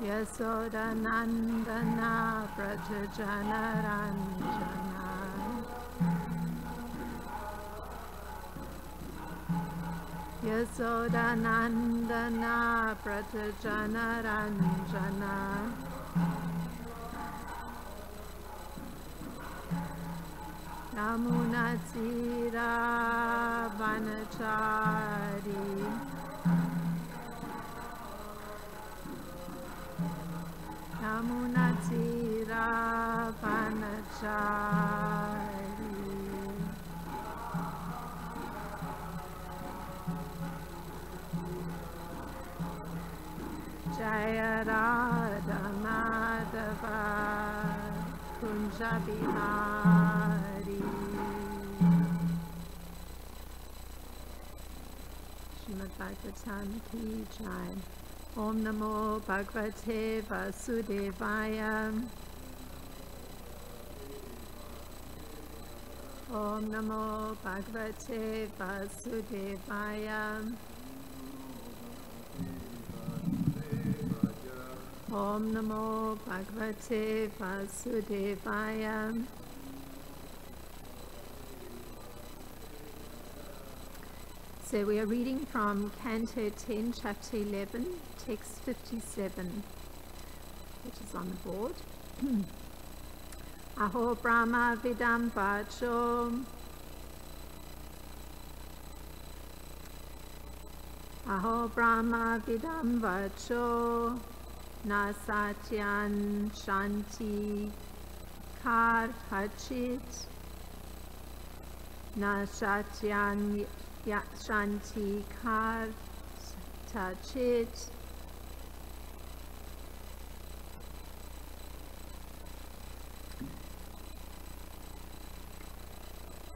Yasodanandana Prajajanaranjana Yasodanandana Prajajanaranjana Yamunatira Vanachari Yamunatira Vanachari Jaya Radha Madhava Kunja Bihari. Srimad Bhagavatam ki jai. Om Namo Bhagavate Vasudevaya. Om Namo Bhagavate Vasudevaya. Om Namo Bhagavate Vasudevaya. So we are reading from Canto 10, Chapter 11, Text 57, which is on the board. Aho Brahma Vidam Vacho Aho Brahma Vidam Vacho Na Satyan Shanti Kar Hachit Na Satyan Shanti Kar Tachit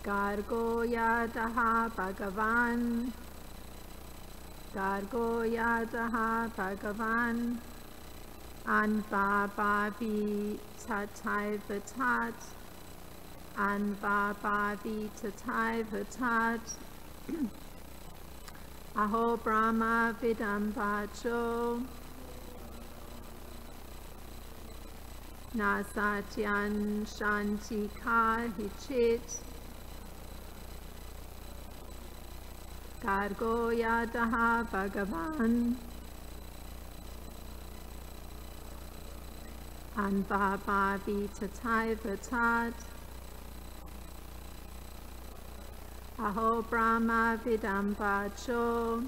Gargo Yadaha Bhagavan Gargo Yadaha Bhagavan Anva Bhavi Tatai Vatat Anva Bhavi Tatai Vatat Aho Brahma Vidam Vacho Na Satyan Shanti Kar Hichit Gargo Yadaha Bhagavan Anva Bhavi Tatai Vatat Aho Brahma Vidam Vacho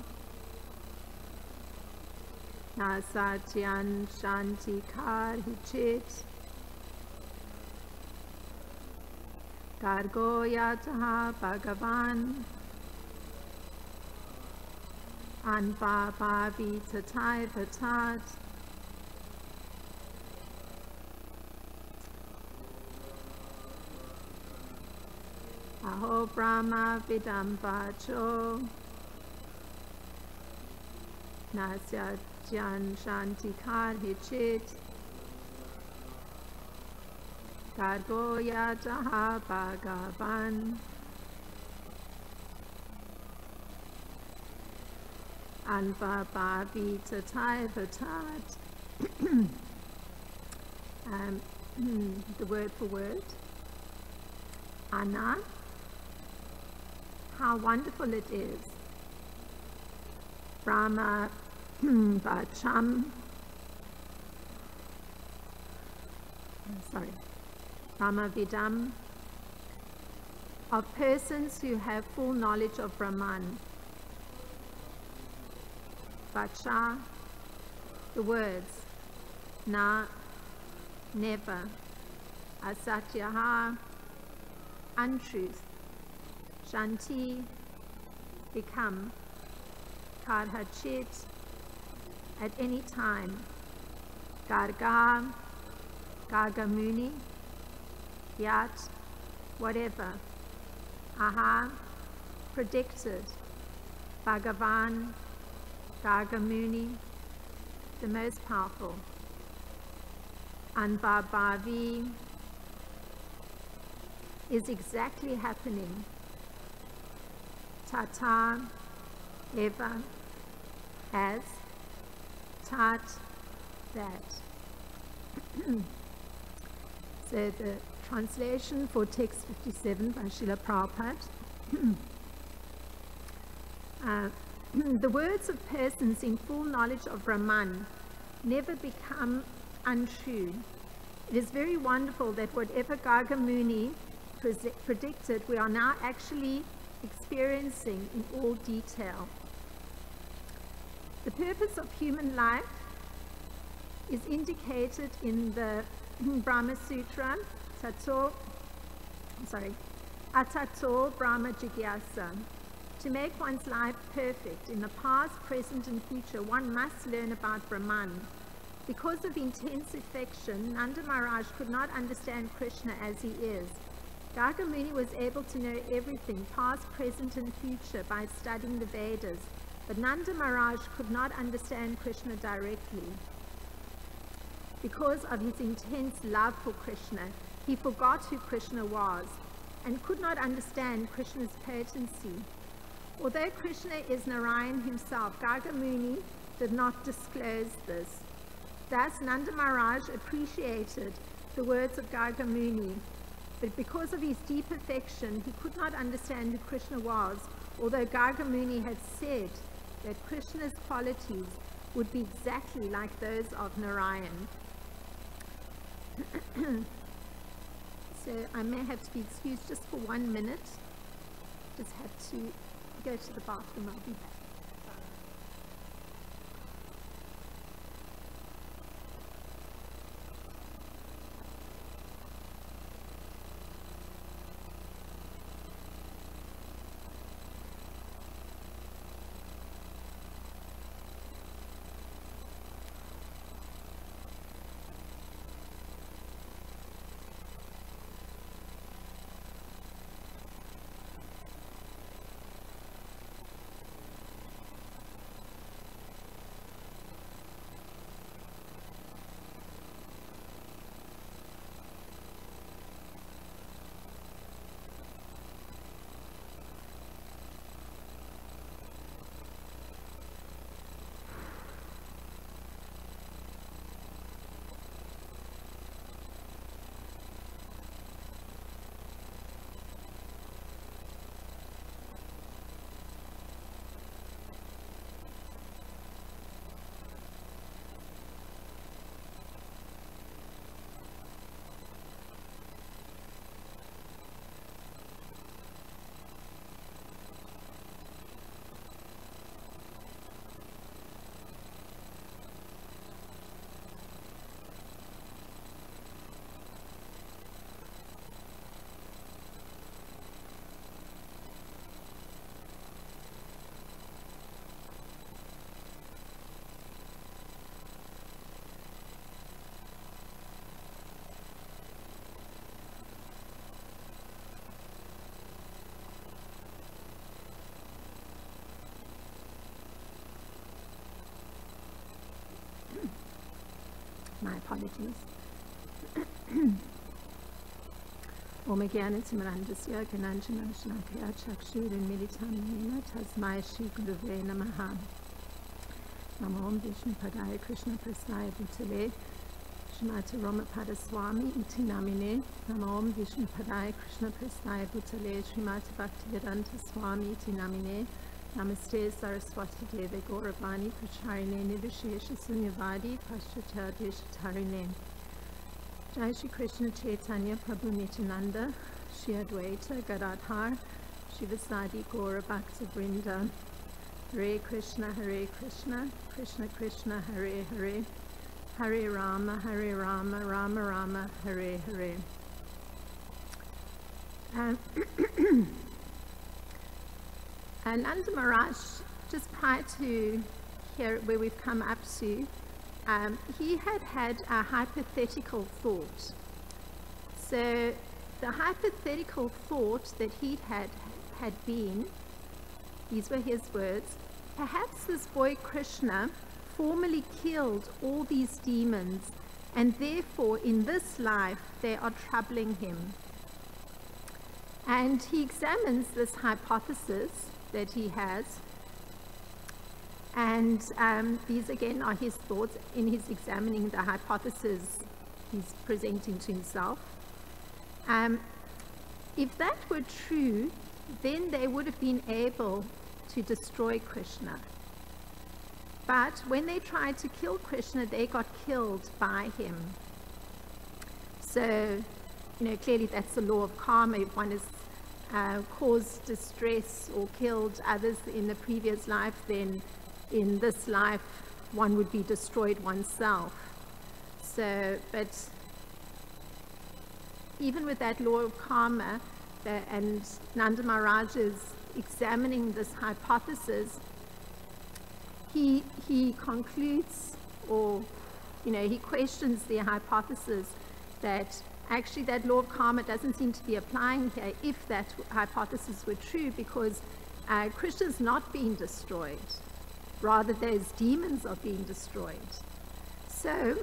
Na Satyan Shanti Kar Hichit Gargo Yataha Bhagavan Anva Bhavi Tatai Patat Aho Brahma Vidam Vacho Nasya Jan Shanti Kar Hichit Gargo Yataha Bhagavan Anva Bhavi Tatai Patat the word for word. Anna, how wonderful it is. Brahma Vacham, Brahma Vidam, of persons who have full knowledge of Brahman. Vacha, the words. Na, never. Asatyaha, untruth. Shanti, become. Karhachit, at any time. Garga, Gargamuni, Yat, whatever. Aha, predicted. Bhagavan, Gargamuni, the most powerful. Anvabhavi is exactly happening. Tata, ever, as, tat, that. So the translation for text 57 by Srila Prabhupada. The words of persons in full knowledge of Brahman never become untrue. It is very wonderful that whatever Gargamuni predicted, we are now actually experiencing in all detail. The purpose of human life is indicated in the Brahma Sutra, Atato Brahma Jigyasa. To make one's life perfect in the past, present and future, one must learn about Brahman. Because of intense affection, Nanda Maharaj could not understand Krishna as he is. Gargamuni was able to know everything, past, present and future, by studying the Vedas, but Nanda Maharaj could not understand Krishna directly. Because of his intense love for Krishna, he forgot who Krishna was and could not understand Krishna's potency. Although Krishna is Narayan himself, Gargamuni did not disclose this. Thus, Nanda Maharaj appreciated the words of Gargamuni, but because of his deep affection, he could not understand who Krishna was, although Gargamuni had said that Krishna's qualities would be exactly like those of Narayan. So I may have to be excused just for 1 minute. Just have to go to the bathroom. I'll be back. My apologies. Om Jnana-timirandasya Gnananjana-shalakaya Chakshurinmilitam Tasmai Shri Gurave Namaha. Namo Om Vishnu Padaya Krishna Prasthaya Bhutale Srimati Ramapada Swami Iti Namine. Namo Om Vishnu Padaya Krishna Prasthaya Bhutale Srimati Bhaktivedanta Swami Iti Namine. Namaste Saraswati Deve Gauravani Pracharine Nirvishesha Sunyavadi Paschatya Deshatarine. Jai Shri Krishna Chaitanya Prabhu Nityananda Shri Advaita Gadadhar Shivasadi Gaura Bhakta Vrinda. Hare Krishna Krishna Krishna Hare Hare, Hare Rama Rama Rama Hare Hare. Nanda Maharaj, just prior to here where we've come up to, he had a hypothetical thought. So the hypothetical thought that he had been, these were his words, perhaps this boy Krishna formerly killed all these demons, and therefore in this life they are troubling him. And he examines this hypothesis that he has, and these again are his thoughts in his examining the hypothesis he's presenting to himself. If that were true, then they would have been able to destroy Krishna. But when they tried to kill Krishna, they got killed by him. So, clearly that's the law of karma. If one has caused distress or killed others in the previous life, then in this life one would be destroyed oneself. So, but even with that law of karma, and Nanda Maharaj is examining this hypothesis, he concludes, or he questions the hypothesis that actually that law of karma doesn't seem to be applying here if that hypothesis were true, because Krishna's not being destroyed, rather those demons are being destroyed. So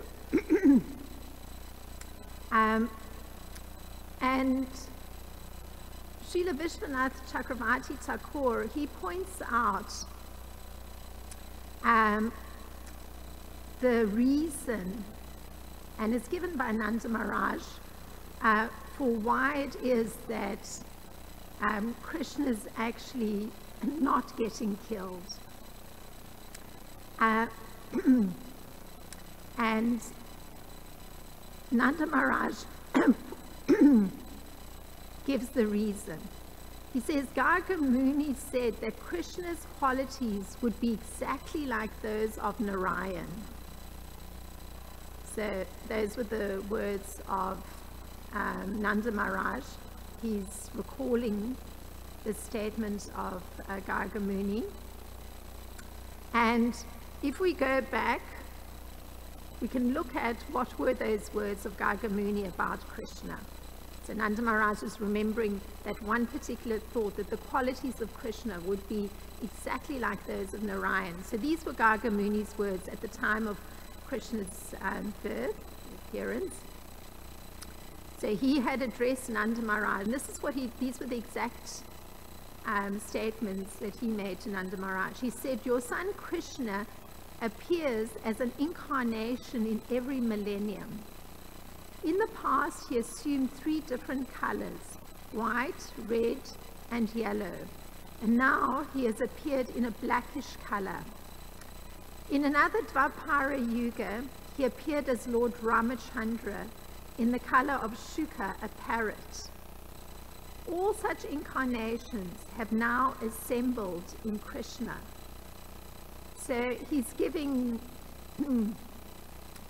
and Srila Vishwanath Chakravarti Thakur, he points out the reason, and it's given by Nanda Maharaj, for why it is that Krishna is actually not getting killed. And Nanda Maharaj gives the reason. He says, Garga Muni said that Krishna's qualities would be exactly like those of Narayan. So those were the words of Nanda Maharaj. He's recalling the statement of Garga Muni. And if we go back, we can look at what were those words of Garga Muni about Krishna. So Nanda Maharaj is remembering that one particular thought, that the qualities of Krishna would be exactly like those of Narayan. So these were Garga Muni's words at the time of Krishna's birth, appearance. So he had addressed Nanda Maharaj, and this is what these were the exact statements that he made to Nanda Maharaj. He said, your son Krishna appears as an incarnation in every millennium. In the past, he assumed 3 different colors, white, red, and yellow. And now he has appeared in a blackish color. In another Dvapara Yuga, he appeared as Lord Ramachandra in the color of Shuka, a parrot. All such incarnations have now assembled in Krishna. So he's giving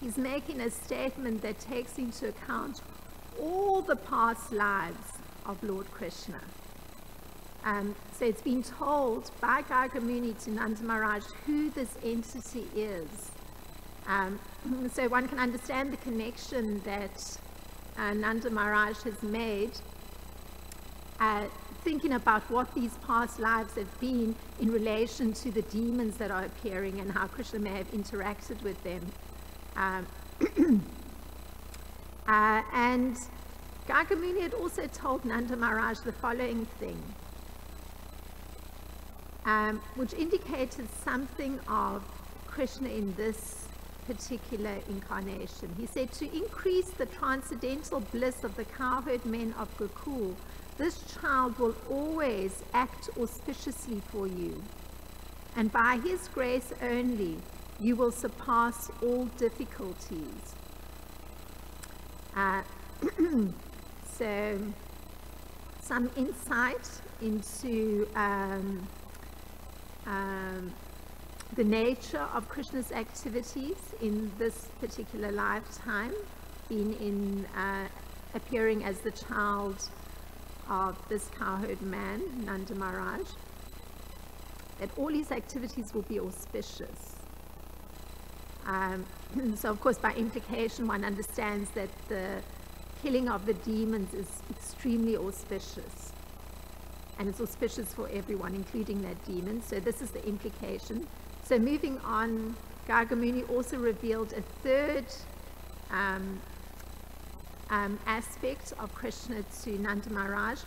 he's making a statement that takes into account all the past lives of Lord Krishna. So it's been told by Garga Muni to Nanda Maharaj who this entity is. So one can understand the connection that Nanda Maharaj has made, thinking about what these past lives have been in relation to the demons that are appearing and how Krishna may have interacted with them. And Gargamuni had also told Nanda Maharaj the following thing, which indicated something of Krishna in this particular incarnation. He said, to increase the transcendental bliss of the cowherd men of Gokul, this child will always act auspiciously for you, and by his grace only you will surpass all difficulties. So some insight into the nature of Krishna's activities in this particular lifetime, appearing as the child of this cowherd man, Nanda Maharaj, that all his activities will be auspicious. So of course, by implication, one understands that the killing of the demons is extremely auspicious, and it's auspicious for everyone, including that demon. So this is the implication. So moving on, Gargamuni also revealed a third aspect of Krishna to Nanda Maharaj.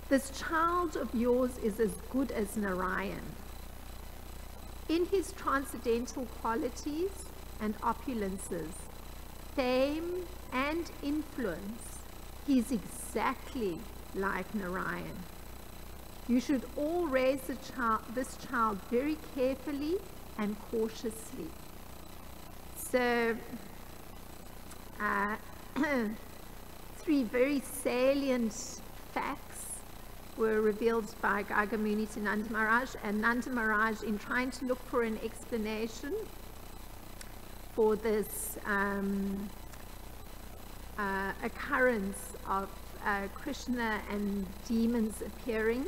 This child of yours is as good as Narayan. In his transcendental qualities and opulences, fame and influence, he is exactly like Narayan. You should all raise this child very carefully and cautiously. So, three very salient facts were revealed by Gargamuni to Nanda Maharaj, and Nanda Maharaj, in trying to look for an explanation for this occurrence of Krishna and demons appearing,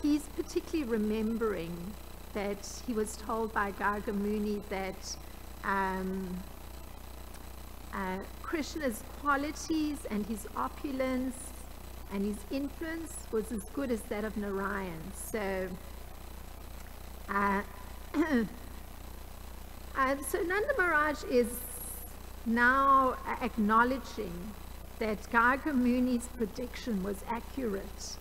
he's particularly remembering that he was told by Gargamuni that Krishna's qualities and his opulence and his influence was as good as that of Narayan. So, so Nanda Maharaj is now acknowledging that Gargamuni's prediction was accurate.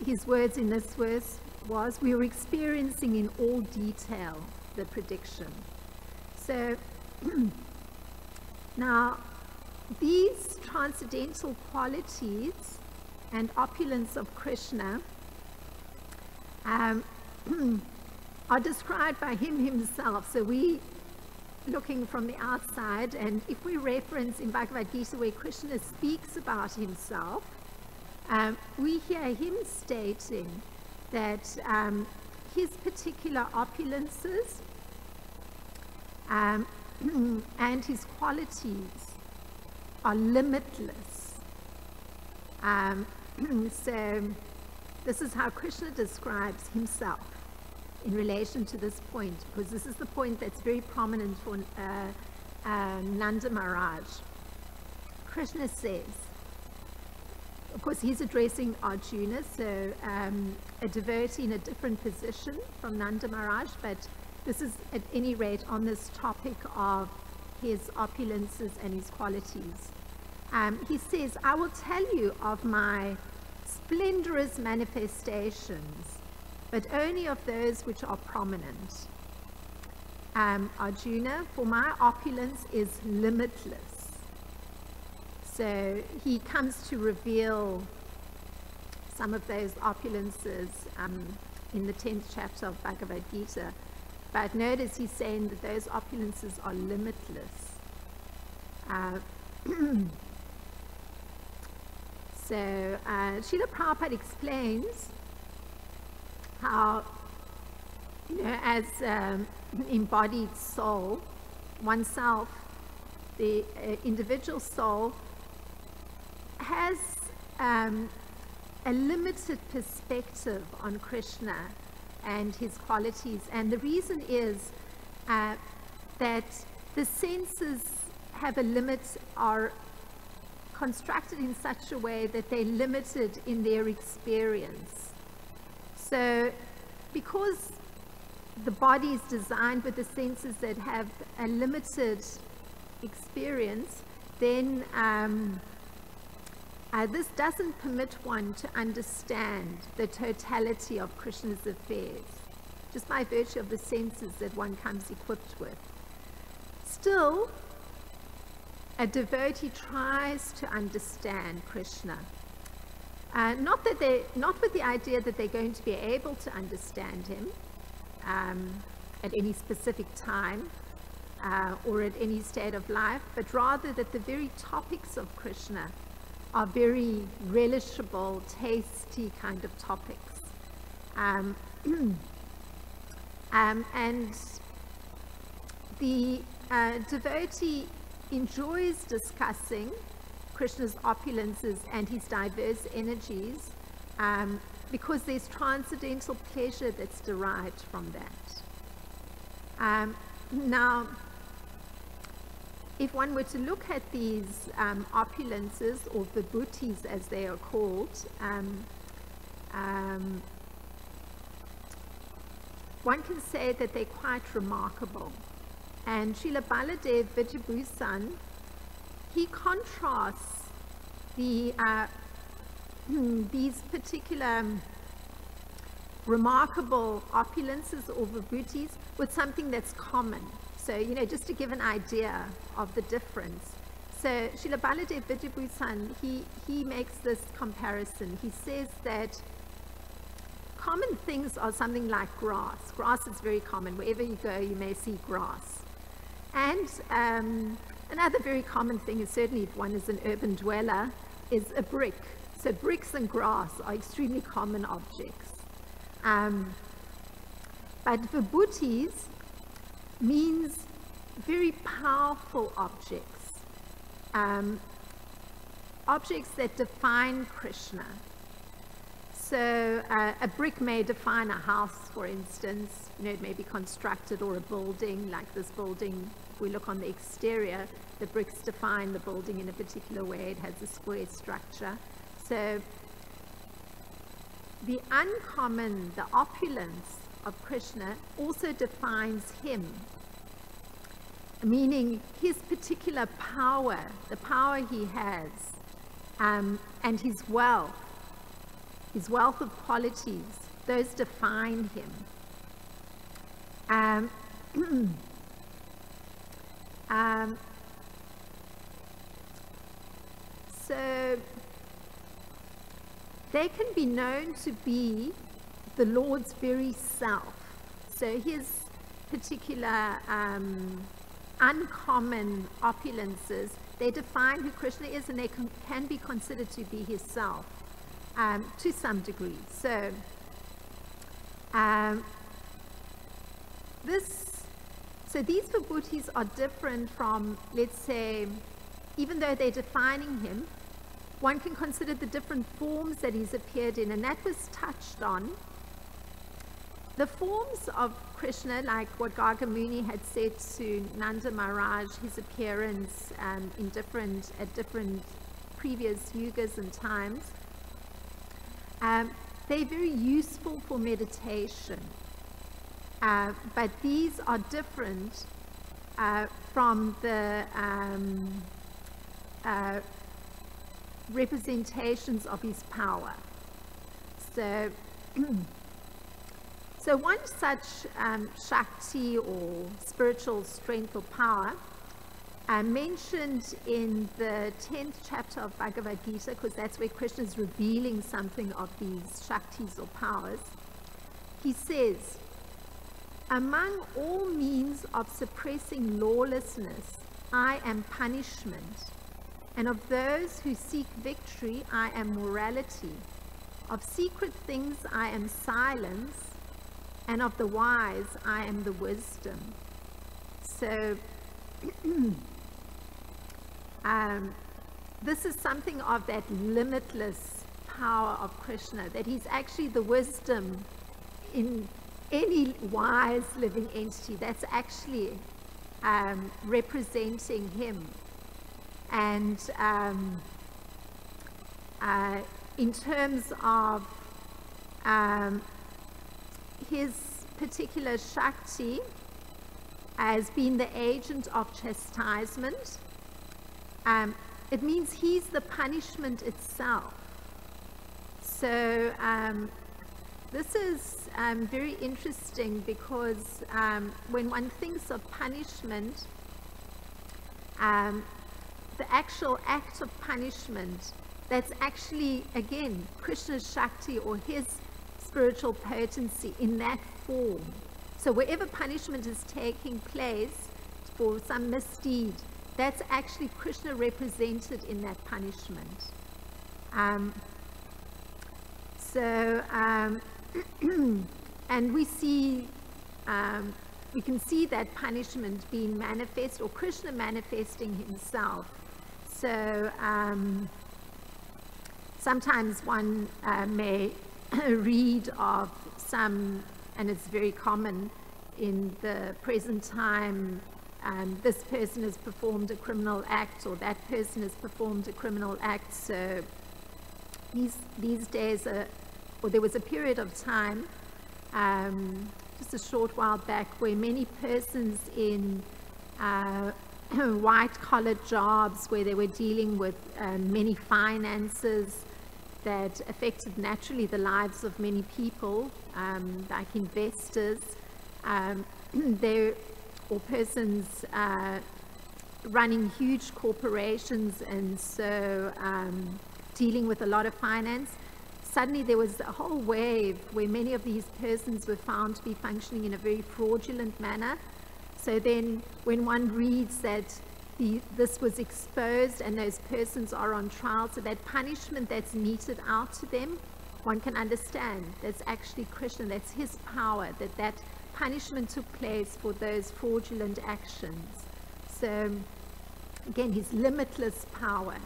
His words in this verse was, we were experiencing in all detail the prediction. So now these transcendental qualities and opulence of Krishna are described by him himself. So we looking from the outside, and if we reference in Bhagavad Gita where Krishna speaks about himself, we hear him stating that his particular opulences and his qualities are limitless. So this is how Krishna describes himself in relation to this point, because this is the point that's very prominent for Nanda Maharaj. Krishna says, of course he's addressing Arjuna, so a devotee in a different position from Nanda Maharaj, but this is at any rate on this topic of his opulences and his qualities. He says, I will tell you of my splendorous manifestations, but only of those which are prominent. Arjuna, for my opulence is limitless. So he comes to reveal some of those opulences in the 10th chapter of Bhagavad Gita. But notice he's saying that those opulences are limitless. So Srila Prabhupada explains how, as embodied soul, oneself, the individual soul, has a limited perspective on Krishna and his qualities, and the reason is that the senses have a limit, are constructed in such a way that they're limited in their experience. So because the body is designed with the senses that have a limited experience, then this doesn't permit one to understand the totality of Krishna's affairs, just by virtue of the senses that one comes equipped with. Still, a devotee tries to understand Krishna. Not with the idea that they're going to be able to understand him at any specific time or at any state of life, but rather that the very topics of Krishna are very relishable, tasty kind of topics. And the devotee enjoys discussing Krishna's opulences and his diverse energies because there's transcendental pleasure that's derived from that. Now, if one were to look at these opulences, or vibhutis as they are called, one can say that they're quite remarkable. And Srila Baladev Vijayabhusan, he contrasts these particular remarkable opulences or vibhutis with something that's common. So, just to give an idea of the difference. So, Srila Baladev Vijayabhusan, he makes this comparison. He says that common things are something like grass. Grass is very common. Wherever you go, you may see grass. And another very common thing is, certainly if one is an urban dweller, is a brick. So bricks and grass are extremely common objects. But vibhutis means very powerful objects, objects that define Krishna. So a brick may define a house, for instance. It may be constructed, or a building, like this building. If we look on the exterior, the bricks define the building in a particular way. It has a square structure. So the uncommon, the opulence of Krishna also defines him, meaning his particular power, the power he has, and his wealth of qualities, those define him. So they can be known to be the Lord's very self. So his particular uncommon opulences, they define who Krishna is, and they can be considered to be his self to some degree. So these vibhutis are different from, let's say, even though they're defining him, one can consider the different forms that he's appeared in, and that was touched on. The forms of Krishna, like what Garga Muni had said to Nanda Maharaj, his appearance at different previous yugas and times, they're very useful for meditation. But these are different from the representations of his power. So, so one such Shakti or spiritual strength or power mentioned in the 10th chapter of Bhagavad Gita, because that's where Krishna is revealing something of these Shaktis or powers. He says, "Among all means of suppressing lawlessness, I am punishment. And of those who seek victory, I am morality. Of secret things, I am silence. And of the wise, I am the wisdom." So, this is something of that limitless power of Krishna, that he's actually the wisdom in any wise living entity. That's actually representing him. And in terms of his particular Shakti as being the agent of chastisement. It means he's the punishment itself. So this is very interesting because when one thinks of punishment, the actual act of punishment, that's actually, again, Krishna's Shakti or his spiritual potency in that form. So wherever punishment is taking place for some misdeed, that's actually Krishna represented in that punishment. And we see, we can see that punishment being manifest, or Krishna manifesting himself. So sometimes one may read of some, and it's very common in the present time, this person has performed a criminal act, or that person has performed a criminal act. So these days, or there was a period of time, just a short while back, where many persons in white-collar jobs, where they were dealing with many finances that affected naturally the lives of many people, like investors, or persons running huge corporations, and so dealing with a lot of finance. Suddenly there was a whole wave where many of these persons were found to be functioning in a very fraudulent manner. So then when one reads that this was exposed and those persons are on trial, so that punishment that's meted out to them, one can understand that's actually Krishna, that's his power, that punishment took place for those fraudulent actions. So again, his limitless power.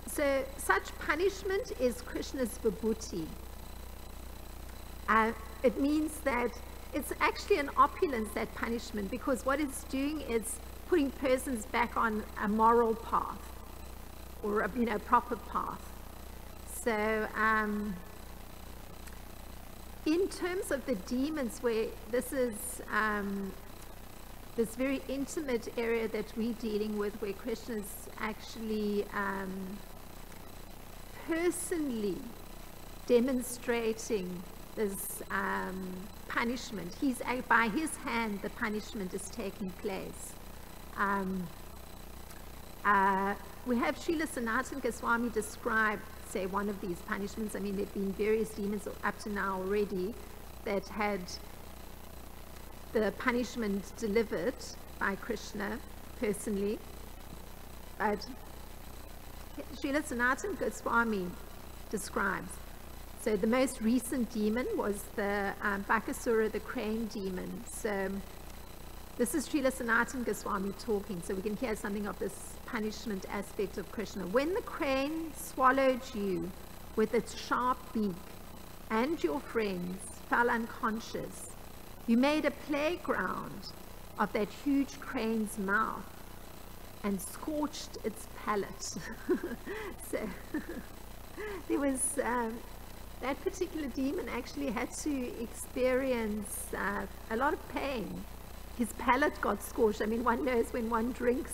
So such punishment is Krishna's vibhuti. It means that it's actually an opulence, that punishment, because what it's doing is putting persons back on a moral path, or a proper path. So in terms of the demons, where this is this very intimate area that we're dealing with, where Krishna's actually personally demonstrating this punishment. By his hand, the punishment is taking place. We have Srila Sanatana Goswami describe, say, one of these punishments. I mean, there have been various demons up to now already that had the punishment delivered by Krishna personally. But Srila Sanatana Goswami describes, so the most recent demon was the Bakasura, the crane demon. So this is Srila Sanatana Goswami talking, so we can hear something of this punishment aspect of Krishna. When the crane swallowed you with its sharp beak, and your friends fell unconscious, you made a playground of that huge crane's mouth and scorched its palate. So there was that particular demon actually had to experience a lot of pain. His palate got scorched. I mean, one knows when one drinks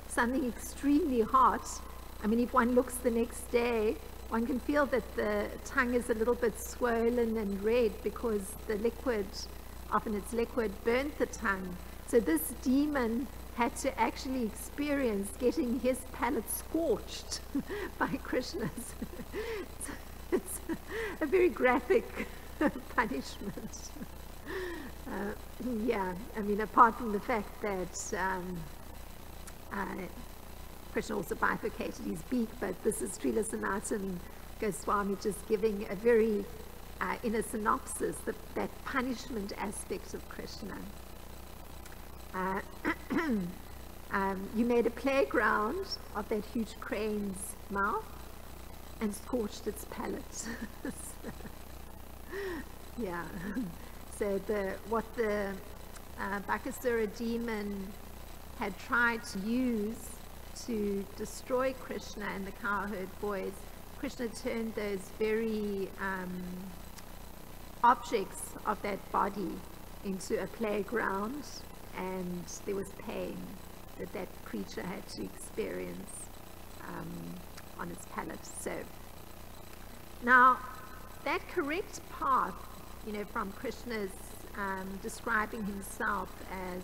something extremely hot, I mean, if one looks the next day, one can feel that the tongue is a little bit swollen and red because the liquid, often it's liquid, burnt the tongue. So this demon had to actually experience getting his palate scorched by Krishna's. It's a very graphic punishment. Yeah, I mean, apart from the fact that Krishna also bifurcated his beak, but this is Srila Sanatana Goswami just giving a very, in a synopsis, that punishment aspect of Krishna. You made a playground of that huge crane's mouth and scorched its palate. Yeah. So what the Bakasura demon had tried to use to destroy Krishna and the cowherd boys, Krishna turned those very objects of that body into a playground, and there was pain that that creature had to experience on its palate. So now that correct path, you know, from Krishna's describing himself as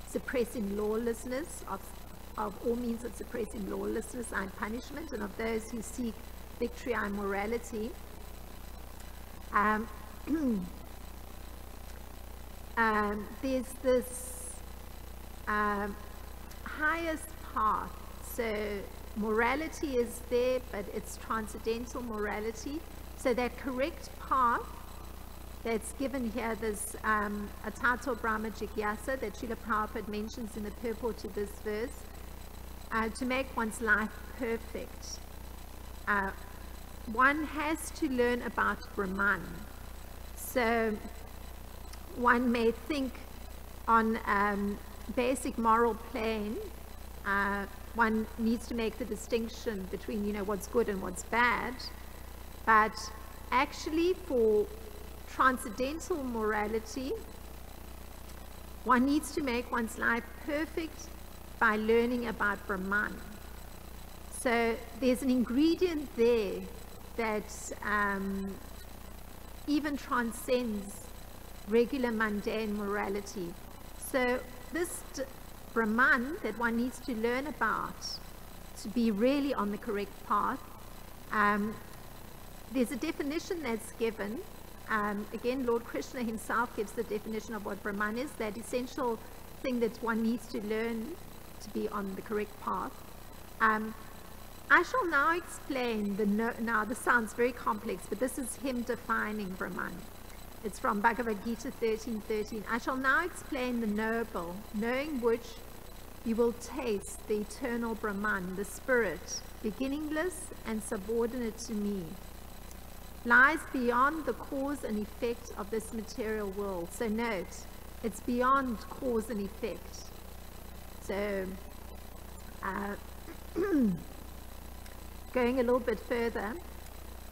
suppressing lawlessness, of all means of suppressing lawlessness and punishment, and of those who seek victory and morality. There's this highest path. So morality is there, but it's transcendental morality. So that correct path that's given here, this Atato Brahma Jigyasa that Srila Prabhupada mentions in the purport to this verse, to make one's life perfect. One has to learn about Brahman. So one may think on basic moral plane, one needs to make the distinction between, you know, what's good and what's bad. But actually for transcendental morality, one needs to make one's life perfect by learning about Brahman. So there's an ingredient there that even transcends regular mundane morality. So this Brahman that one needs to learn about to be really on the correct path, there's a definition that's given. Again, Lord Krishna himself gives the definition of what Brahman is, that essential thing that one needs to learn to be on the correct path. I shall now explain now this sounds very complex, but this is him defining Brahman. It's from Bhagavad Gita 13:13. I shall now explain the knowable, knowing which you will taste the eternal Brahman, the spirit, beginningless and subordinate to me, lies beyond the cause and effect of this material world. So note, it's beyond cause and effect. So going a little bit further,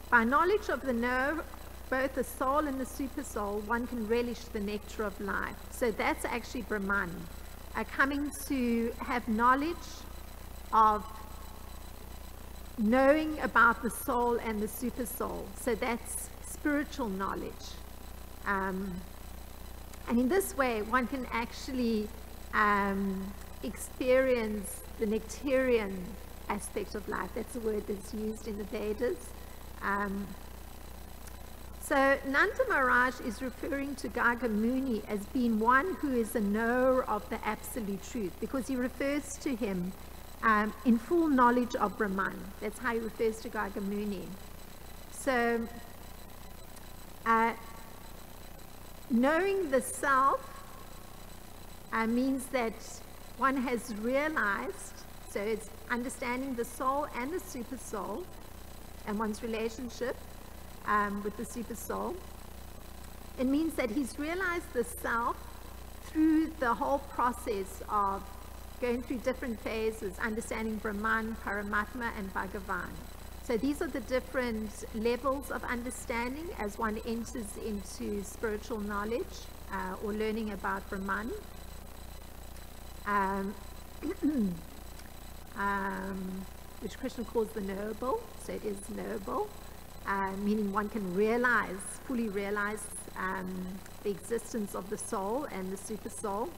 by knowledge of the know, both the soul and the super soul, one can relish the nectar of life. So that's actually Brahman, coming to have knowledge of knowing about the soul and the super soul. So that's spiritual knowledge. And in this way, one can actually experience the nectarian aspect of life. That's a word that's used in the Vedas. So Nanda Maharaj is referring to Garga Muni as being one who is a knower of the absolute truth, because he refers to him in full knowledge of Brahman. That's how he refers to Garga Muni. So knowing the self means that one has realized, so it's understanding the soul and the super soul and one's relationship with the super soul. It means that he's realized the self through the whole process of going through different phases, understanding Brahman, Paramatma, and Bhagavan. So these are the different levels of understanding as one enters into spiritual knowledge or learning about Brahman. Which Krishna calls the knowable. So it is knowable, meaning one can realize, fully realize the existence of the soul and the super soul,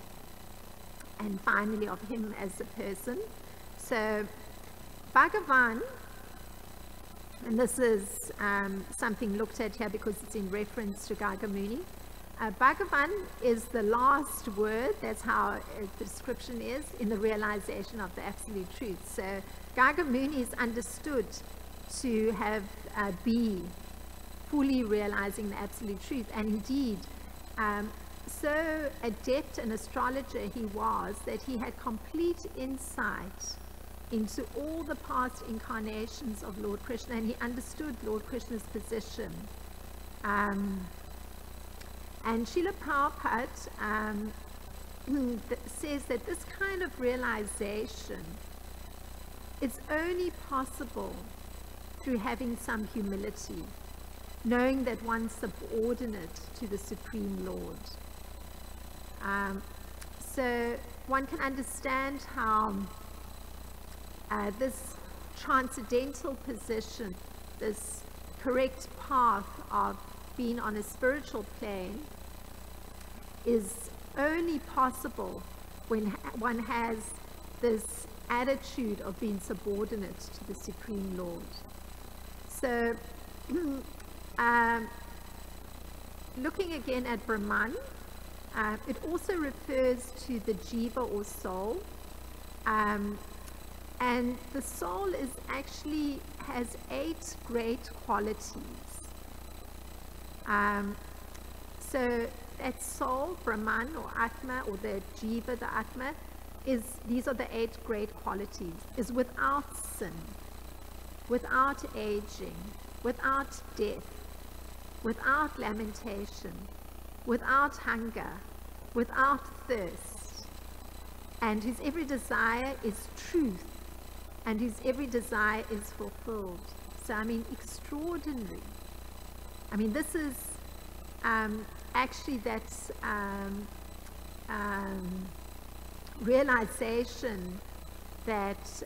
and finally of him as a person. So Bhagavan, and this is something looked at here because it's in reference to Garga Muni. Bhagavan is the last word, that's how the description is, in the realization of the absolute truth. So Garga Muni is understood to have be fully realizing the absolute truth, and indeed so adept an astrologer he was that he had complete insight into all the past incarnations of Lord Krishna, and he understood Lord Krishna's position. And Srila Prabhupada says that this kind of realization is only possible through having some humility, knowing that one's subordinate to the Supreme Lord. So one can understand how this transcendental position, this correct path of being on a spiritual plane, is only possible when one has this attitude of being subordinate to the Supreme Lord. So looking again at Brahman, it also refers to the jiva or soul, and the soul is actually has 8 great qualities. So that soul, Brahman or Atma, or the jiva, the Atma, these are the 8 great qualities, is without sin, without aging, without death, without lamentation, without hunger, without thirst, and whose every desire is truth, and whose every desire is fulfilled. So, I mean, extraordinary. I mean, this is actually that realization that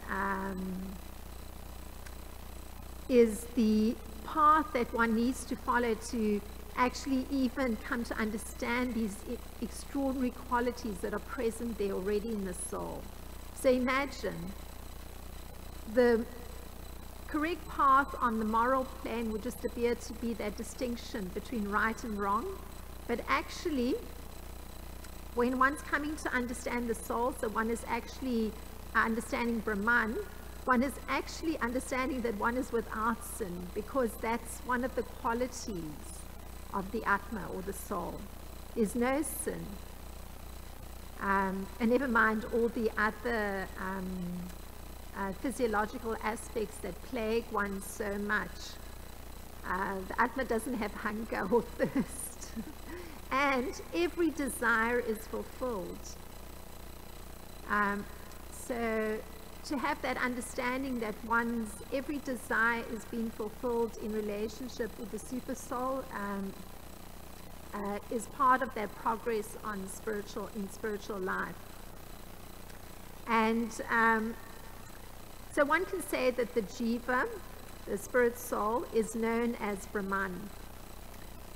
is the path that one needs to follow to actually even come to understand these extraordinary qualities that are present there already in the soul. So imagine the correct path on the moral plane would just appear to be that distinction between right and wrong, but actually when one's coming to understand the soul, so one is actually understanding Brahman, one is actually understanding that one is without sin, because that's one of the qualities of the Atma or the soul, is no sin. And never mind all the other physiological aspects that plague one so much. The Atma doesn't have hunger or thirst. And every desire is fulfilled. So to have that understanding that one's every desire is being fulfilled in relationship with the super soul is part of that progress in spiritual life. And so one can say that the jiva, the spirit soul, is known as Brahman.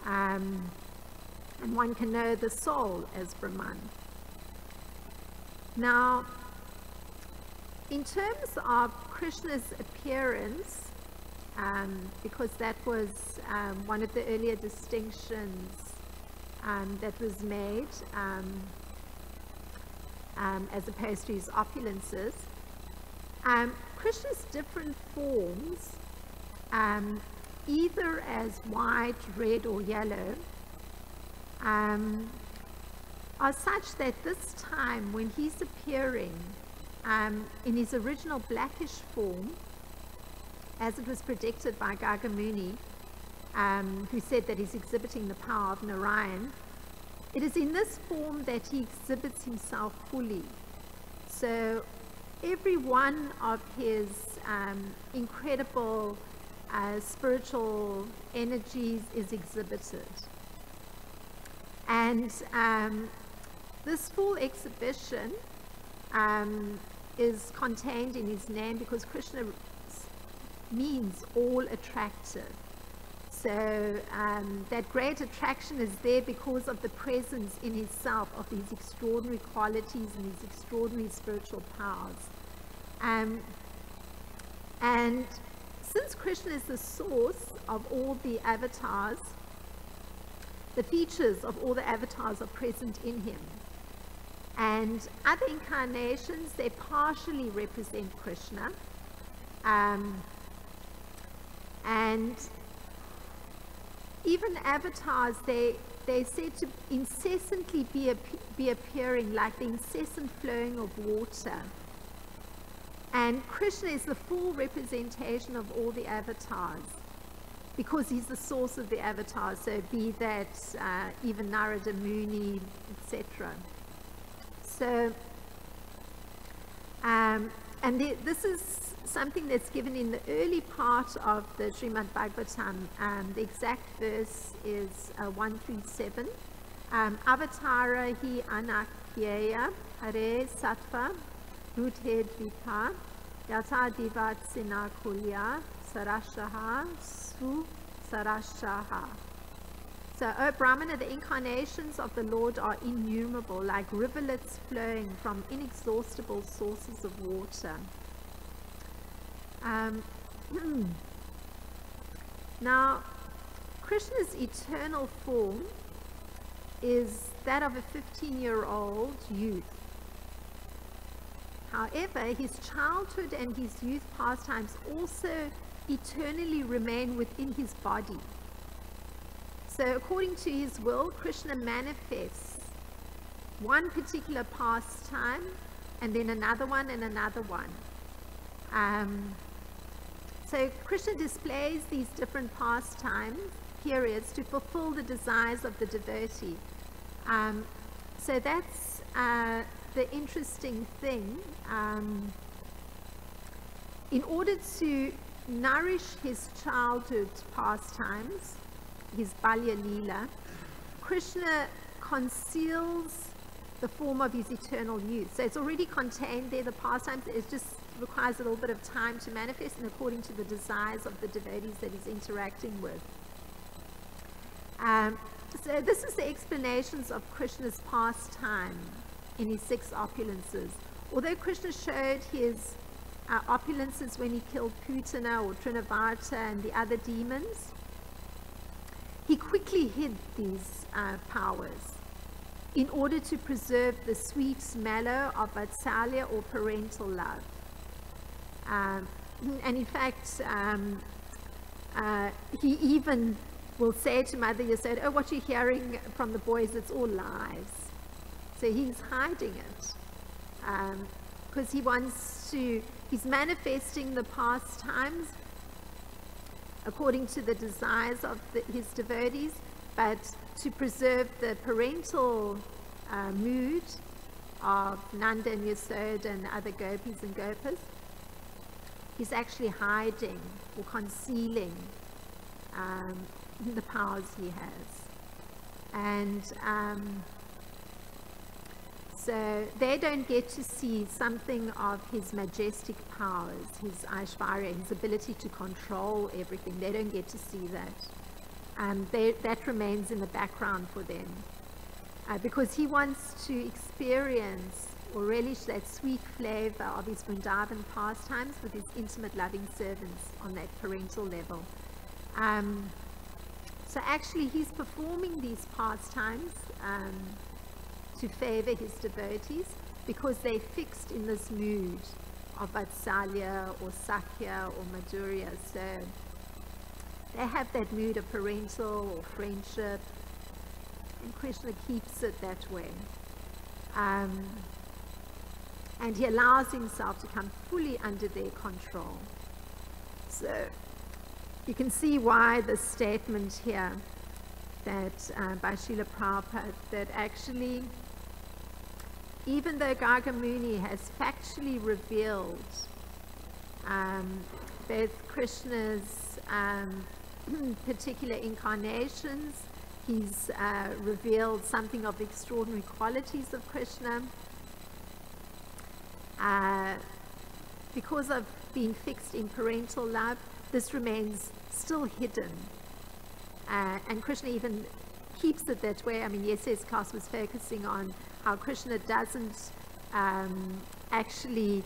And one can know the soul as Brahman. Now, in terms of Krishna's appearance, because that was one of the earlier distinctions that was made as opposed to his opulences, Krishna's different forms, either as white, red, or yellow, are such that this time when he's appearing in his original blackish form, as it was predicted by Gagamuni, who said that he's exhibiting the power of Narayan, it is in this form that he exhibits himself fully. So every one of his incredible spiritual energies is exhibited. And this full exhibition is contained in his name, because Krishna means all attractive. So that great attraction is there because of the presence in himself of these extraordinary qualities and these extraordinary spiritual powers. And since Krishna is the source of all the avatars, the features of all the avatars are present in him. And other incarnations, they partially represent Krishna. And even avatars, they're said to incessantly be appearing, like the incessant flowing of water. And Krishna is the full representation of all the avatars, because he's the source of the avatars, so be that even Narada Muni, etc. So, and And this is something that's given in the early part of the Srimad Bhagavatam. The exact verse is 137. Avatara hi anakyeya hare sattva rudhe dvipa yata divat sinakulya sarashaha su sarashaha. So, O Brahmana, the incarnations of the Lord are innumerable, like rivulets flowing from inexhaustible sources of water. Now, Krishna's eternal form is that of a 15-year-old youth. However, his childhood and his youth pastimes also eternally remain within his body. So according to his will, Krishna manifests one particular pastime and then another one and another one. So Krishna displays these different pastime periods to fulfill the desires of the devotee. So that's the interesting thing. In order to nourish his childhood pastimes, his Balya Leela, Krishna conceals the form of his eternal youth. So it's already contained there, the pastimes. It just requires a little bit of time to manifest and according to the desires of the devotees that he's interacting with. So this is the explanations of Krishna's pastime in his 6 opulences. Although Krishna showed his opulences when he killed Putana or Trinavarta and the other demons, he quickly hid these powers in order to preserve the sweet mallow of vatsalya or parental love. And in fact, he even will say to Mother Yasoda, "Oh, what you're hearing from the boys, it's all lies." So he's hiding it because he wants to, he's manifesting the pastimes according to the desires of his devotees, but to preserve the parental mood of Nanda and Yasoda and other gopis and gopas, he's actually hiding or concealing the powers he has. And so they don't get to see something of his majestic powers, his Aishvarya, his ability to control everything. They don't get to see that. That remains in the background for them. Because he wants to experience or relish that sweet flavor of his Vrindavan pastimes with his intimate loving servants on that parental level. So actually he's performing these pastimes to favor his devotees because they're fixed in this mood of Vatsalya or Sakhya or Madhurya. So they have that mood of parental or friendship, and Krishna keeps it that way. And he allows himself to come fully under their control. So you can see why the statement here that by Srila Prabhupada, that actually even though Garga Muni has factually revealed both Krishna's particular incarnations, he's revealed something of the extraordinary qualities of Krishna. Because of being fixed in parental love, this remains still hidden. And Krishna even keeps it that way. I mean, yesterday's class was focusing on how Krishna doesn't actually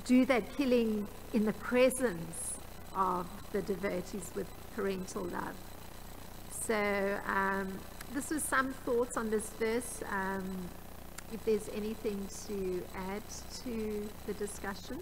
do that killing in the presence of the devotees with parental love. So this was some thoughts on this verse. If there's anything to add to the discussion.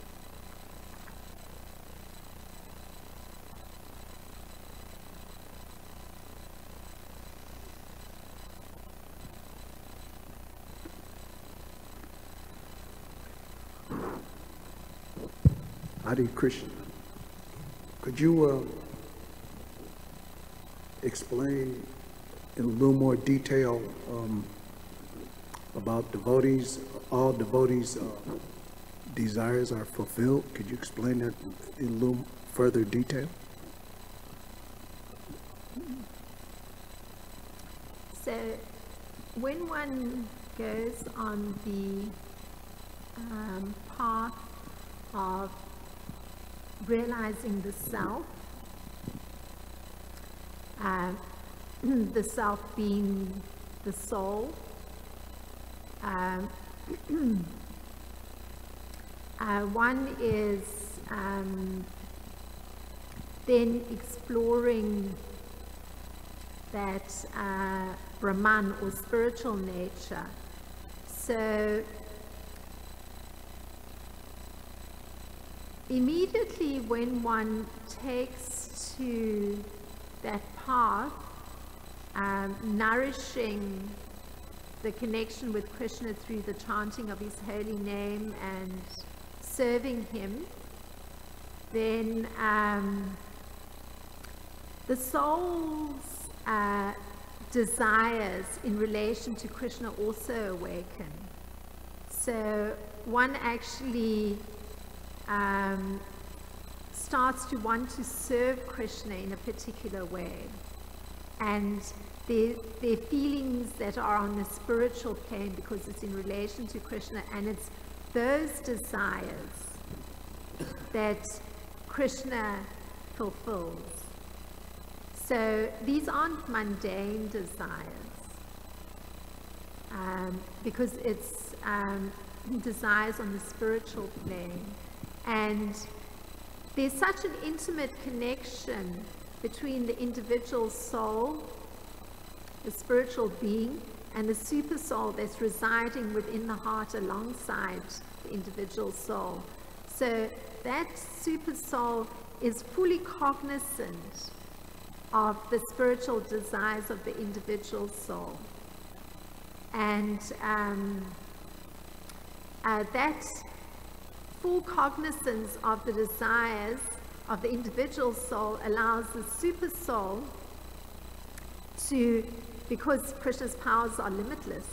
Hare Krishna. Could you explain in a little more detail about devotees, all devotees desires are fulfilled. Could you explain that in a little further detail? So when one goes on the path of realizing the self being the soul, one is then exploring that Brahman or spiritual nature. So immediately when one takes to that path, nourishing the connection with Krishna through the chanting of his holy name and serving him, then the soul's desires in relation to Krishna also awaken. So one actually starts to want to serve Krishna in a particular way. And their feelings that are on the spiritual plane, because it's in relation to Krishna, and it's those desires that Krishna fulfills. So these aren't mundane desires, because it's desires on the spiritual plane. And there's such an intimate connection between the individual soul, the spiritual being, and the super soul that's residing within the heart alongside the individual soul. So that super soul is fully cognizant of the spiritual desires of the individual soul. And that full cognizance of the desires of the individual soul allows the super soul to, because Krishna's powers are limitless,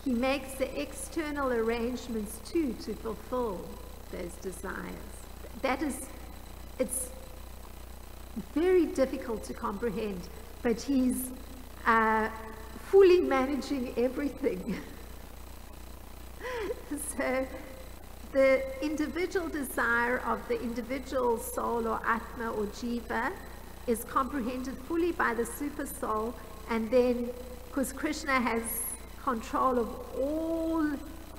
he makes the external arrangements too to fulfill those desires. That is, it's very difficult to comprehend, but he's fully managing everything. So the individual desire of the individual soul or Atma or Jiva is comprehended fully by the super soul, and then because Krishna has control of all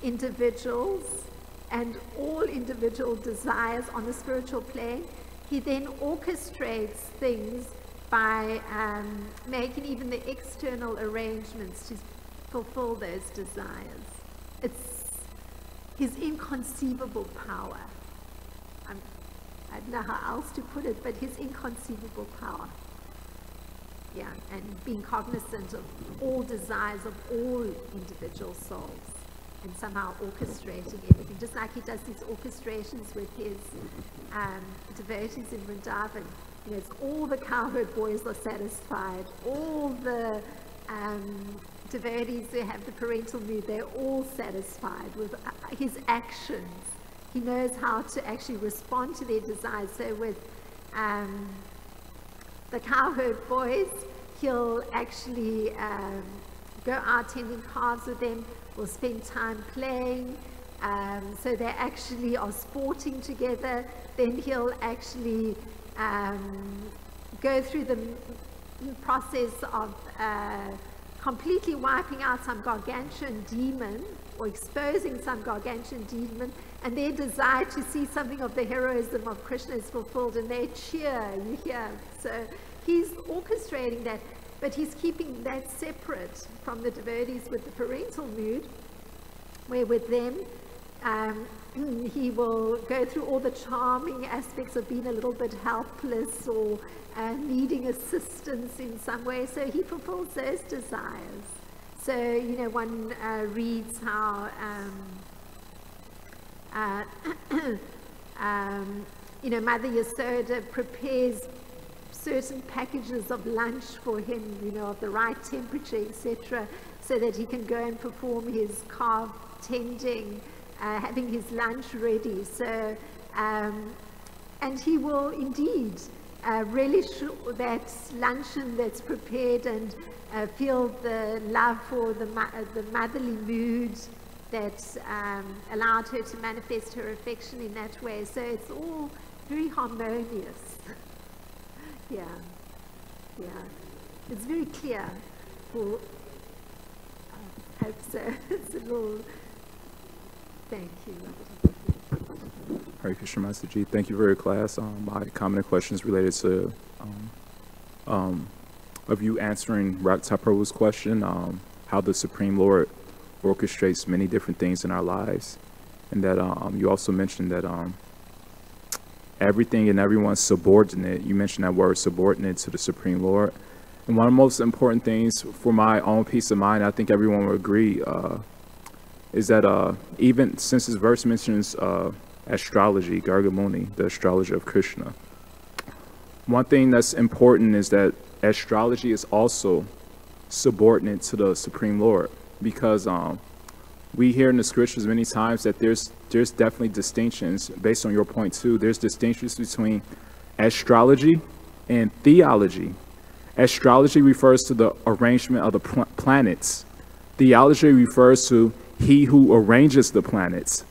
individuals and all individual desires on the spiritual plane, he then orchestrates things by making even the external arrangements to fulfill those desires. It's his inconceivable power. I don't know how else to put it, but his inconceivable power. Yeah, and being cognizant of all desires of all individual souls and somehow orchestrating everything, just like he does these orchestrations with his devotees in Vrindavan. You know, it's all the cowherd boys are satisfied, all the devotees who have the parental mood, they're all satisfied with his actions. He knows how to actually respond to their desires. So with the cowherd boys, he'll actually go out tending calves with them, will spend time playing, so they actually are sporting together. Then he'll actually go through the process of completely wiping out some gargantuan demon or exposing some gargantuan demon, and their desire to see something of the heroism of Krishna is fulfilled, and they cheer, you hear. So he's orchestrating that, but he's keeping that separate from the devotees with the parental mood, where with them he will go through all the charming aspects of being a little bit helpless or needing assistance in some way. So he fulfills those desires. So, you know, one reads how, you know, Mother Yasoda prepares certain packages of lunch for him, you know, of the right temperature, etc., so that he can go and perform his calf tending having his lunch ready. So, and he will indeed relish that luncheon that's prepared and feel the love for the motherly mood that allowed her to manifest her affection in that way. So it's all very harmonious. Yeah. It's very clear for, I hope so. It's a little, thank you. Hare Krishna, Master Ji. Thank you for your class. My comment and questions related to of you answering Rakta Prabhu's question, how the Supreme Lord orchestrates many different things in our lives, and that you also mentioned that everything and everyone's subordinate. You mentioned that word, subordinate to the Supreme Lord. And one of the most important things for my own peace of mind, I think everyone will agree, is that even since this verse mentions astrology, Garga Muni, the astrologer of Krishna, one thing that's important is that astrology is also subordinate to the Supreme Lord, because we hear in the scriptures many times that there's definitely distinctions. Based on your point too, there's distinctions between astrology and theology. Astrology refers to the arrangement of the planets. Theology refers to he who arranges the planets.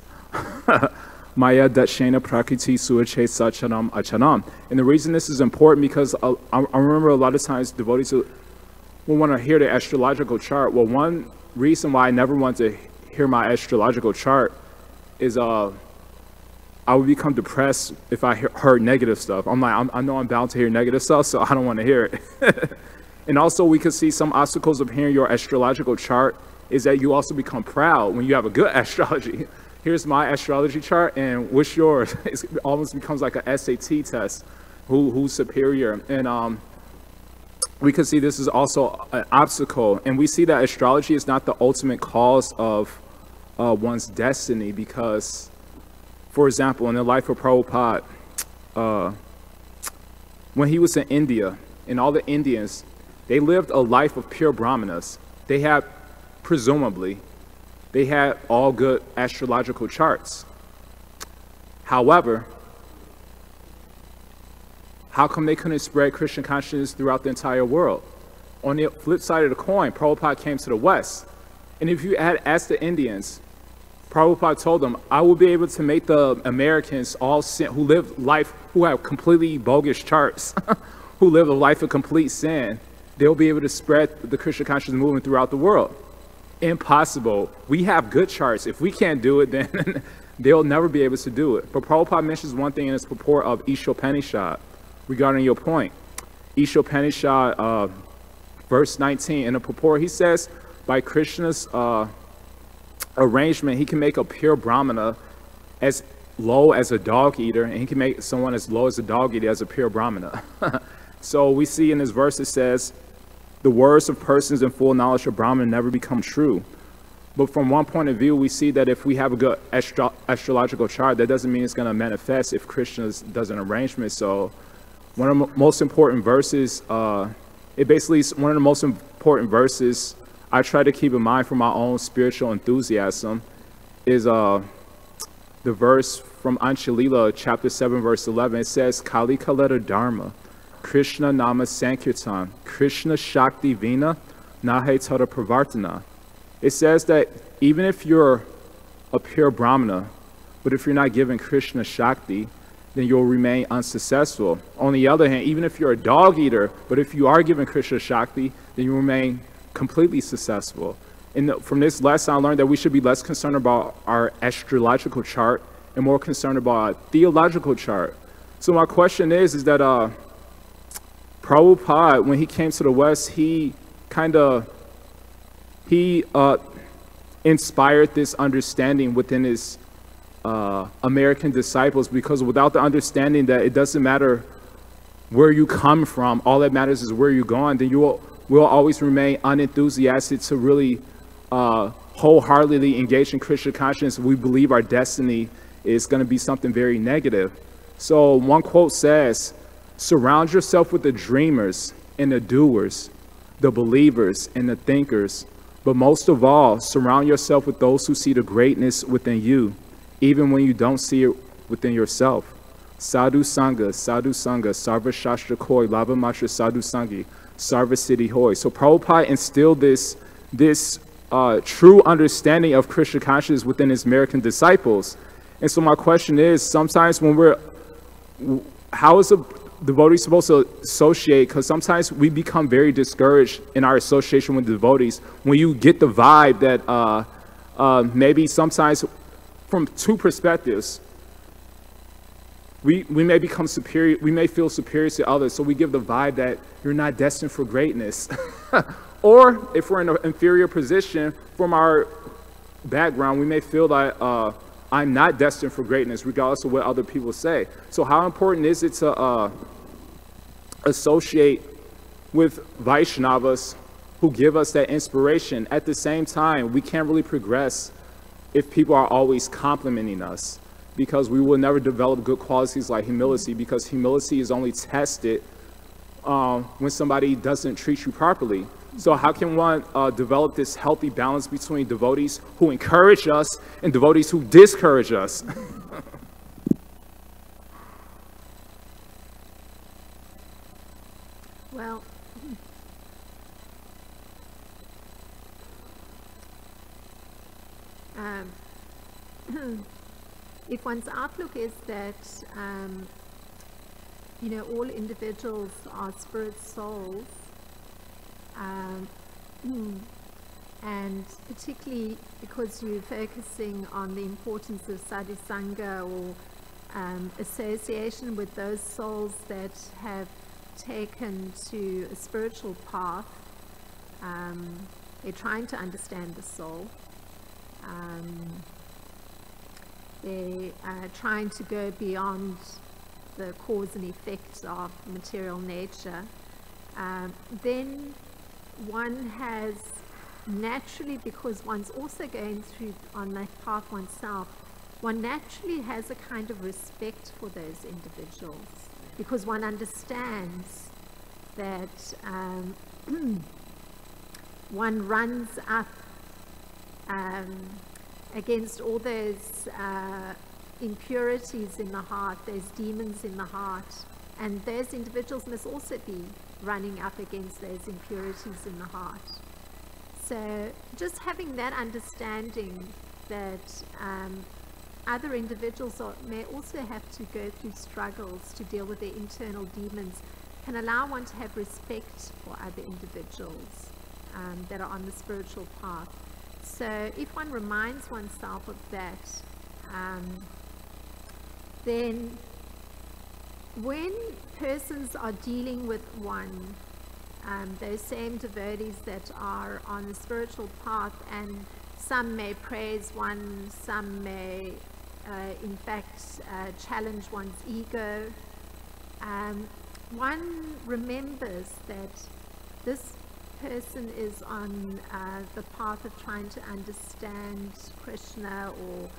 Maya Datshena Prakriti Suache Sachanam Achanam. And the reason this is important, because I remember a lot of times devotees will want to hear the astrological chart. Well, one reason why I never want to hear my astrological chart is I would become depressed if I heard negative stuff. I'm like, I know I'm bound to hear negative stuff, so I don't want to hear it. And also, we could see some obstacles of hearing your astrological chart is that you also become proud when you have a good astrology. Here's my astrology chart, and what's yours? It almost becomes like a SAT test. Who's superior? And we can see this is also an obstacle. And we see that astrology is not the ultimate cause of one's destiny, because, for example, in the life of Prabhupada, when he was in India, and all the Indians, they lived a life of pure brahmanas. They had, presumably, they had all good astrological charts. However, how come they couldn't spread Christian consciousness throughout the entire world? On the flip side of the coin, Prabhupada came to the West. And if you had asked the Indians, Prabhupada told them, I will be able to make the Americans all sin, who live life, who have completely bogus charts, who live a life of complete sin, they'll be able to spread the Christian consciousness movement throughout the world. Impossible. We have good charts. If we can't do it, then they'll never be able to do it. But Prabhupada mentions one thing in his purport of Ishopanishad regarding your point. Ishopanishad, verse 19, in the purport, he says, by Krishna's arrangement, he can make a pure brahmana as low as a dog eater, and he can make someone as low as a dog eater as a pure brahmana. So we see in this verse, it says, the words of persons in full knowledge of Brahman never become true. But from one point of view, we see that if we have a good astrological chart, that doesn't mean it's going to manifest if Krishna does an arrangement. So one of the most important verses, it basically is one of the most important verses I try to keep in mind for my own spiritual enthusiasm is the verse from Anchalila, chapter 7, verse 11. It says, Kali Kaleta Dharma, Krishna Nama Sankirtan, Krishna Shakti Vina, Nahe Tara Pravartana. It says that even if you're a pure Brahmana, but if you're not given Krishna Shakti, then you'll remain unsuccessful. On the other hand, even if you're a dog eater, but if you are given Krishna Shakti, then you remain completely successful. And from this lesson, I learned that we should be less concerned about our astrological chart and more concerned about our theological chart. So my question is that Prabhupada, when he came to the West, he inspired this understanding within his American disciples, because without the understanding that it doesn't matter where you come from, all that matters is where you're going, then you will always remain unenthusiastic to really wholeheartedly engage in Krishna consciousness. We believe our destiny is going to be something very negative. So one quote says, surround yourself with the dreamers and the doers, the believers and the thinkers, But most of all, surround yourself with those who see the greatness within you, even when you don't see it within yourself. Sadhu Sangha, Sarva Shastra Koi, Lava Matra Sadhu Sangi, Sarva Siddhi Hoy. So Prabhupada instilled this true understanding of Krishna consciousness within his American disciples. And so my question is, sometimes when how is a devotee supposed to associate? Because sometimes we become very discouraged in our association with devotees when you get the vibe that maybe sometimes from two perspectives, we may become superior, we may feel superior to others, so we give the vibe that you're not destined for greatness. Or if we're in an inferior position from our background, we may feel that I'm not destined for greatness, regardless of what other people say. So how important is it to associate with Vaishnavas who give us that inspiration? At the same time, we can't really progress if people are always complimenting us, because we will never develop good qualities like humility, because humility is only tested when somebody doesn't treat you properly. So how can one develop this healthy balance between devotees who encourage us and devotees who discourage us? Well, if one's outlook is that, all individuals are spirit souls, and particularly because you're focusing on the importance of sadhisanga or association with those souls that have taken to a spiritual path, they're trying to understand the soul. They are trying to go beyond the cause and effect of material nature. Then one has naturally, because one's also going through on that path oneself, one naturally has a kind of respect for those individuals, because one understands that one runs up against all those impurities in the heart, those demons in the heart, and those individuals must also be running up against those impurities in the heart. So just having that understanding that other individuals may also have to go through struggles to deal with their internal demons can allow one to have respect for other individuals that are on the spiritual path. So if one reminds oneself of that, then when persons are dealing with one, those same devotees that are on the spiritual path, and some may praise one, some may in fact challenge one's ego, one remembers that this person is on the path of trying to understand Krishna, or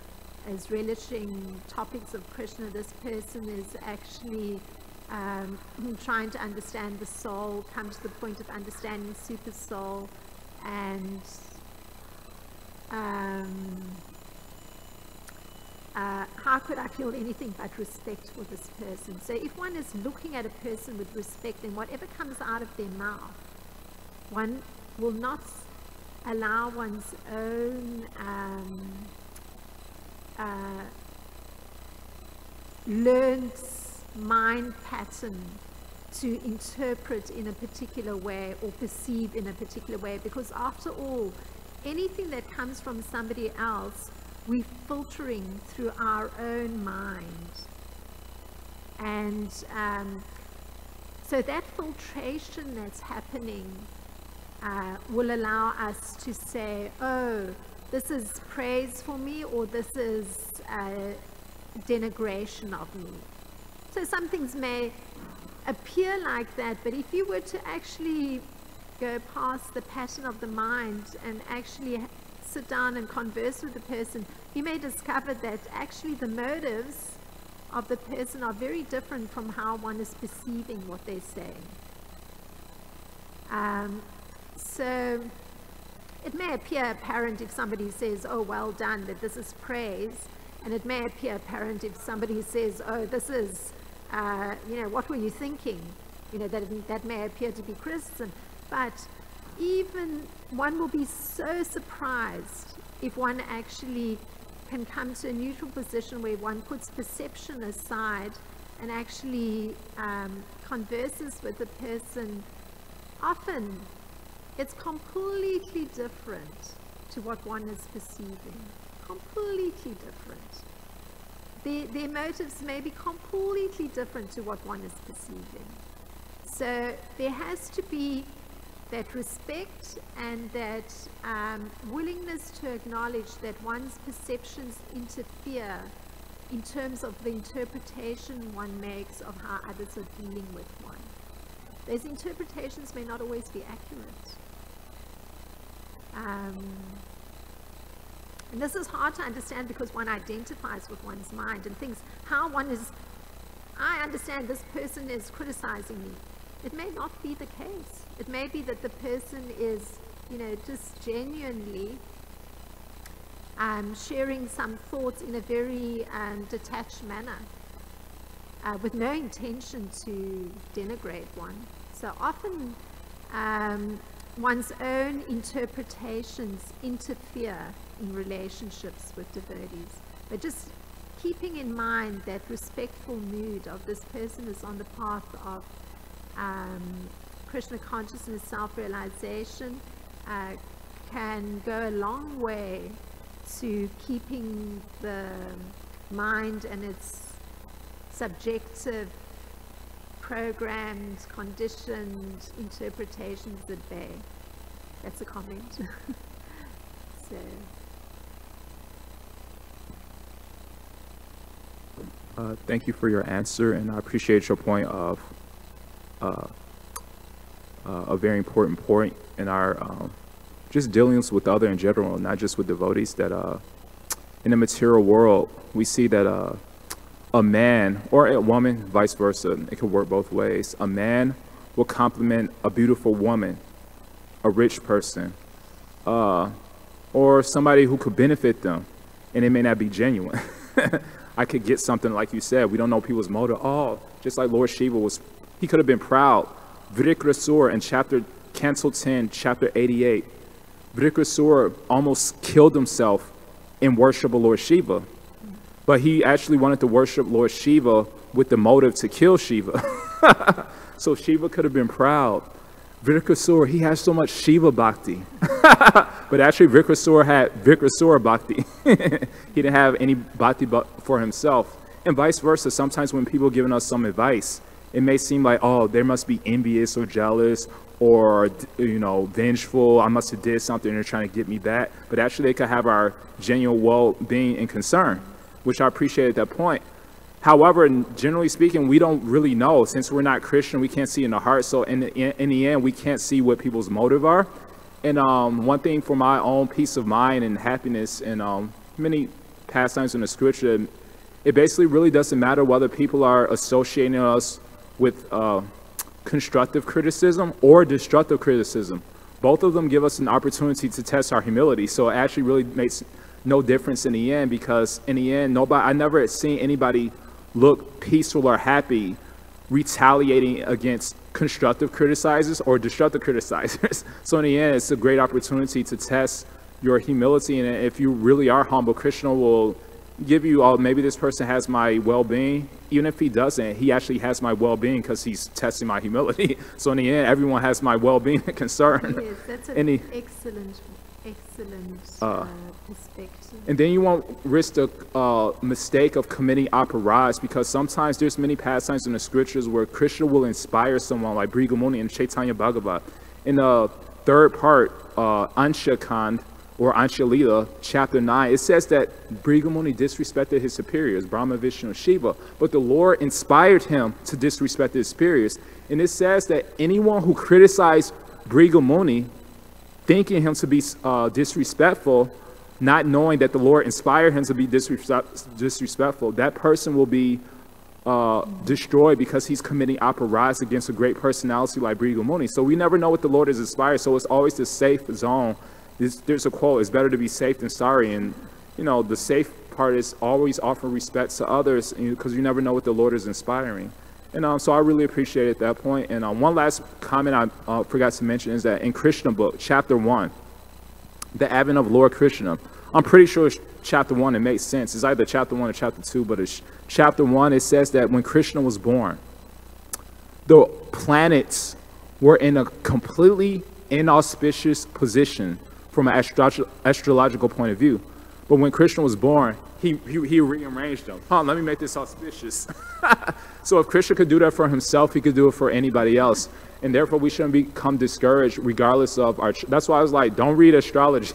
is relishing topics of Krishna. This person is actually trying to understand the soul, come to the point of understanding super soul, and how could I feel anything but respect for this person? So if one is looking at a person with respect, then whatever comes out of their mouth, one will not allow one's own learned mind pattern to interpret in a particular way or perceive in a particular way, because after all, anything that comes from somebody else, we're filtering through our own mind. And so that filtration that's happening will allow us to say, oh, this is praise for me, or this is denigration of me. So some things may appear like that, but if you were to actually go past the pattern of the mind and actually sit down and converse with the person, you may discover that actually the motives of the person are very different from how one is perceiving what they're saying. So it may appear apparent if somebody says, oh, well done, that this is praise. And it may appear apparent if somebody says, oh, this is, what were you thinking? That may appear to be criticism. But even one will be so surprised if one actually can come to a neutral position where one puts perception aside and actually converses with the person. Often it's completely different to what one is perceiving. Completely different. Their motives may be completely different to what one is perceiving. So there has to be that respect and that willingness to acknowledge that one's perceptions interfere in terms of the interpretation one makes of how others are dealing with one. Those interpretations may not always be accurate. And this is hard to understand because one identifies with one's mind and thinks how one is, I understand this person is criticizing me. It may not be the case. It may be that the person is, just genuinely sharing some thoughts in a very detached manner with no intention to denigrate one. So often one's own interpretations interfere in relationships with devotees. But just keeping in mind that respectful mood of this person is on the path of Krishna consciousness, self-realization, can go a long way to keeping the mind and its subjective, programmed, conditioned interpretations at bay. That's a comment. So. Thank you for your answer, and I appreciate your point of a very important point in our just dealings with other in general, not just with devotees, that in the material world, we see that a man or a woman, vice versa, it could work both ways. A man will compliment a beautiful woman, a rich person, or somebody who could benefit them, and it may not be genuine. I could get something, like you said, we don't know people's motive. Oh, just like Lord Shiva was, he could have been proud. Vritrasura in Canto 10, chapter 88, Vritrasura almost killed himself in worship of Lord Shiva. But he actually wanted to worship Lord Shiva with the motive to kill Shiva. So Shiva could have been proud. Vritrasura, he has so much Shiva bhakti. But actually Vritrasura had Vritrasura bhakti. He didn't have any bhakti for himself. And vice versa, sometimes when people are giving us some advice, it may seem like, oh, they must be envious or jealous or, vengeful. I must have did something and they're trying to get me back. But actually they could have our genuine well-being and concern, which I appreciate at that point. However, generally speaking, we don't really know. Since we're not Christian, we can't see in the heart. So in the end, we can't see what people's motive are. And one thing for my own peace of mind and happiness, and many pastimes in the scripture, it basically really doesn't matter whether people are associating us with constructive criticism or destructive criticism. Both of them give us an opportunity to test our humility. So it actually really makes no difference in the end, because in the end, I never seen anybody look peaceful or happy retaliating against constructive criticizers or destructive criticizers. So in the end, it's a great opportunity to test your humility. And if you really are humble, Krishna will give you, oh, maybe this person has my well-being. Even if he doesn't, he actually has my well-being because he's testing my humility. So in the end, everyone has my well-being and concern. Yes, that's an excellent perspective. And then you won't risk the mistake of committing aparadhas, because sometimes there's many pastimes in the scriptures where Krishna will inspire someone, like Bhrigu Muni in Chaitanya Bhagavatam. In the third part, Ansha Kand, or Ansha Lila, chapter 9, it says that Bhrigu Muni disrespected his superiors, Brahma, Vishnu, and Shiva, but the Lord inspired him to disrespect his superiors. And it says that anyone who criticized Bhrigu Muni, thinking him to be disrespectful, not knowing that the Lord inspired him to be disrespectful, that person will be destroyed because he's committing aparadhas against a great personality like Bhrigu Muni. So we never know what the Lord is inspired, so it's always the safe zone There's a quote, it's better to be safe than sorry. And, you know, the safe part is always offer respect to others, because you never know what the Lord is inspiring. And so I really appreciated that point. And one last comment I forgot to mention is that in Krishna book, chapter 1, the advent of Lord Krishna, I'm pretty sure it's chapter 1, it makes sense. It's either chapter 1 or chapter 2, but it's chapter 1, it says that when Krishna was born, the planets were in a completely inauspicious position from an astrological point of view. But when Krishna was born, he rearranged them. Let me make this auspicious. So if Krishna could do that for himself, he could do it for anybody else. And therefore, we shouldn't become discouraged regardless of our... That's why I was like, don't read astrology.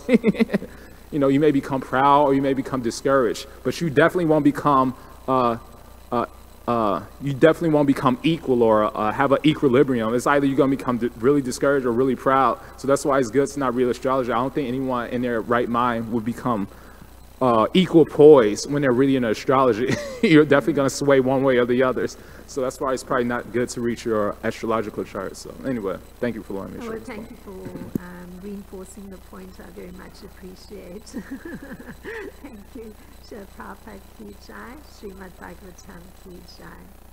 You know, you may become proud or you may become discouraged, but you definitely won't become equal or have an equilibrium. It's either you're going to become really discouraged or really proud. So that's why it's good to not read astrology. I don't think anyone in their right mind would become equal poise when they're reading astrology. You're definitely going to sway one way or the others. So that's why it's probably not good to read your astrological chart. So anyway, thank you for letting me share. Well, thank you for reinforcing the point. I very much appreciate. Thank you. Shri Prabhupada Ki Jai, Srimad Bhagavatam Ki Jai.